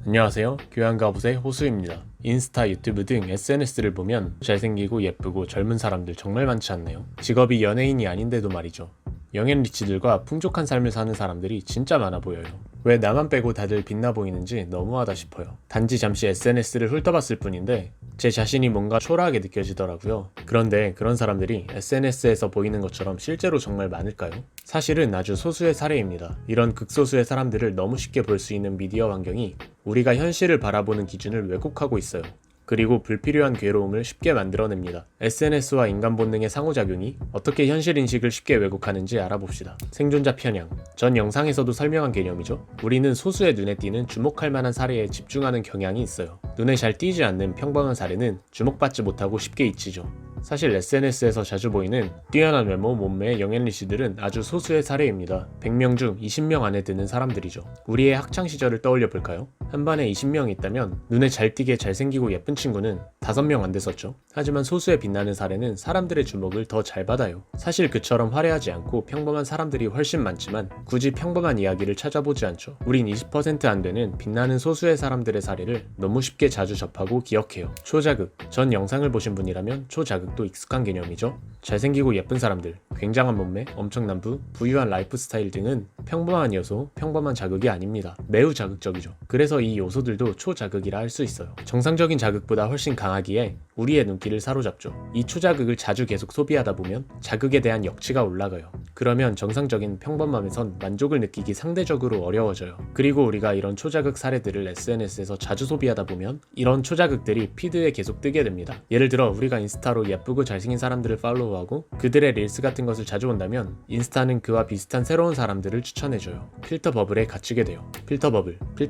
안녕하세요. 교양가봇의 호수입니다. 인스타, 유튜브 등 SNS를 보면 잘생기고 예쁘고 젊은 사람들 정말 많지 않나요? 직업이 연예인이 아닌데도 말이죠. 영앤리치들과 풍족한 삶을 사는 사람들이 진짜 많아 보여요. 왜 나만 빼고 다들 빛나 보이는지 너무하다 싶어요. 단지 잠시 SNS를 훑어봤을 뿐인데 제 자신이 뭔가 초라하게 느껴지더라고요. 그런데 그런 사람들이 SNS에서 보이는 것처럼 실제로 정말 많을까요? 사실은 아주 소수의 사례입니다. 이런 극소수의 사람들을 너무 쉽게 볼 수 있는 미디어 환경이 우리가 현실을 바라보는 기준을 왜곡하고 있어요. 그리고 불필요한 괴로움을 쉽게 만들어냅니다. SNS와 인간 본능의 상호작용이 어떻게 현실 인식을 쉽게 왜곡하는지 알아봅시다. 생존자 편향. 전 영상에서도 설명한 개념이죠. 우리는 소수의 눈에 띄는 주목할 만한 사례에 집중하는 경향이 있어요. 눈에 잘 띄지 않는 평범한 사례는 주목받지 못하고 쉽게 잊히죠. 사실 SNS에서 자주 보이는 뛰어난 외모, 몸매의 영앤리시들은 아주 소수의 사례입니다. 100명 중 20명 안에 드는 사람들이죠. 우리의 학창시절을 떠올려 볼까요? 한 반에 20명이 있다면 눈에 잘 띄게 잘생기고 예쁜 친구는 5명 안 됐었죠. 하지만 소수의 빛나는 사례는 사람들의 주목을 더 잘 받아요. 사실 그처럼 화려하지 않고 평범한 사람들이 훨씬 많지만 굳이 평범한 이야기를 찾아보지 않죠. 우린 20% 안 되는 빛나는 소수의 사람들의 사례를 너무 쉽게 자주 접하고 기억해요. 초자극. 전 영상을 보신 분이라면 초자극도 익숙한 개념이죠. 잘생기고 예쁜 사람들, 굉장한 몸매, 엄청난 부유한 라이프 스타일 등은 평범한 요소, 평범한 자극이 아닙니다. 매우 자극적이죠. 그래서 이 요소들도 초자극이라 할 수 있어요. 정상적인 자극보다 훨씬 강하기에 우리의 눈길을 사로잡죠. 이 초자극을 자주 계속 소비하다 보면 자극에 대한 역치가 올라가요. 그러면 정상적인 평범함에선 만족을 느끼기 상대적으로 어려워져요. 그리고 우리가 이런 초자극 사례들을 SNS에서 자주 소비하다 보면 이런 초자극들이 피드에 계속 뜨게 됩니다. 예를 들어 우리가 인스타로 예쁘고 잘생긴 사람들을 팔로우하고 그들의 릴스 같은 것을 자주 본다면 인스타는 그와 비슷한 새로운 사람들을 추천해줘요. 필터 버블에 갇히게 돼요. 필터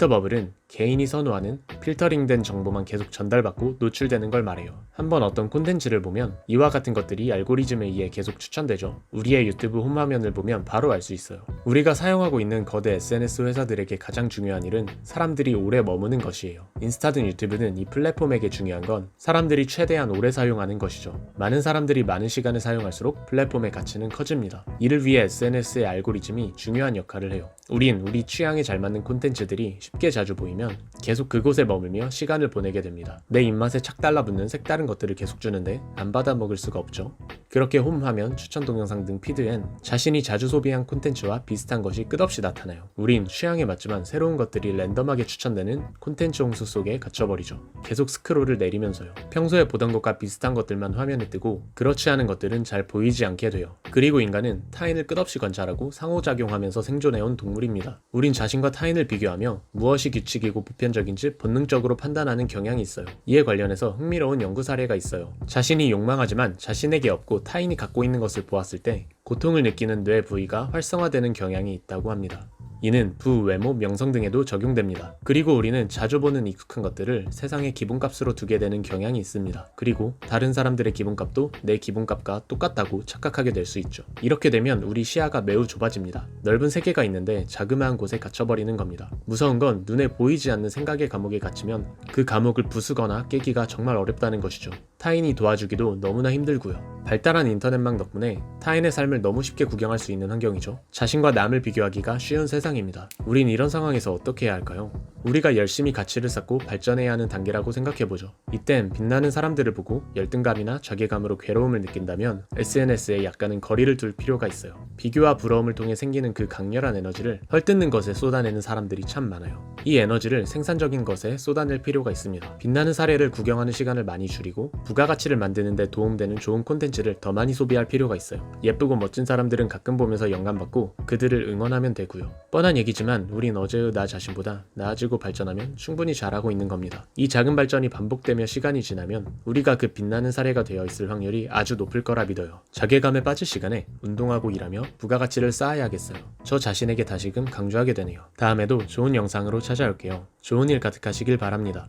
버블은 개인이 선호하는 필터링된 정보만 계속 전달받고 노출되는 걸 말해요. 한번 어떤 콘텐츠를 보면 이와 같은 것들이 알고리즘에 의해 계속 추천되죠. 우리의 유튜브 홈화면을 보면 바로 알 수 있어요. 우리가 사용하고 있는 거대 SNS 회사들에게 가장 중요한 일은 사람들이 오래 머무는 것이에요. 인스타든 유튜브든 이 플랫폼에게 중요한 건 사람들이 최대한 오래 사용하는 것이죠. 많은 사람들이 많은 시간을 사용할수록 플랫폼의 가치는 커집니다. 이를 위해 SNS의 알고리즘이 중요한 역할을 해요. 우린 우리 취향에 잘 맞는 콘텐츠들이 쉽게 자주 보이면 계속 그곳에 머물며 시간을 보내게 됩니다. 내 입맛에 착 달라붙는 색다른 것들을 계속 주는데 안 받아 먹을 수가 없죠. 그렇게 홈화면, 추천 동영상 등 피드엔 자신이 자주 소비한 콘텐츠와 비슷한 것이 끝없이 나타나요. 우린 취향에 맞지만 새로운 것들이 랜덤하게 추천되는 콘텐츠 홍수 속에 갇혀버리죠. 계속 스크롤을 내리면서요. 평소에 보던 것과 비슷한 것들만 화면에 뜨고 그렇지 않은 것들은 잘 보이지 않게 돼요. 그리고 인간은 타인을 끝없이 관찰하고 상호작용하면서 생존해온 동물입니다. 우린 자신과 타인을 비교하며 무엇이 규칙이고 보편적인지 본능적으로 판단하는 경향이 있어요. 이에 관련해서 흥미로운 연구 사례가 있어요. 자신이 욕망하지만 자신에게 없고 타인이 갖고 있는 것을 보았을 때 고통을 느끼는 뇌 부위가 활성화되는 경향이 있다고 합니다. 이는 부, 외모, 명성 등에도 적용됩니다. 그리고 우리는 자주 보는 익숙한 것들을 세상의 기본값으로 두게 되는 경향이 있습니다. 그리고 다른 사람들의 기본값도 내 기본값과 똑같다고 착각하게 될 수 있죠. 이렇게 되면 우리 시야가 매우 좁아집니다. 넓은 세계가 있는데 자그마한 곳에 갇혀버리는 겁니다. 무서운 건 눈에 보이지 않는 생각의 감옥에 갇히면 그 감옥을 부수거나 깨기가 정말 어렵다는 것이죠. 타인이 도와주기도 너무나 힘들고요. 발달한 인터넷망 덕분에 타인의 삶을 너무 쉽게 구경할 수 있는 환경이죠. 자신과 남을 비교하기가 쉬운 세상입니다. 우린 이런 상황에서 어떻게 해야 할까요? 우리가 열심히 가치를 쌓고 발전해야 하는 단계라고 생각해보죠. 이땐 빛나는 사람들을 보고 열등감이나 자괴감으로 괴로움을 느낀다면 SNS에 약간은 거리를 둘 필요가 있어요. 비교와 부러움을 통해 생기는 그 강렬한 에너지를 헐뜯는 것에 쏟아내는 사람들이 참 많아요. 이 에너지를 생산적인 것에 쏟아낼 필요가 있습니다. 빛나는 사례를 구경하는 시간을 많이 줄이고 부가가치를 만드는 데 도움되는 좋은 콘텐츠를 더 많이 소비할 필요가 있어요. 예쁘고 멋진 사람들은 가끔 보면서 영감받고 그들을 응원하면 되고요. 뻔한 얘기지만 우린 어제의 나 자신보다 나아지고 발전하면 충분히 잘하고 있는 겁니다. 이 작은 발전이 반복되며 시간이 지나면 우리가 그 빛나는 사례가 되어 있을 확률이 아주 높을 거라 믿어요. 자괴감에 빠질 시간에 운동하고 일하며 부가가치를 쌓아야겠어요. 저 자신에게 다시금 강조하게 되네요. 다음에도 좋은 영상으로 찾아올게요. 좋은 일 가득하시길 바랍니다.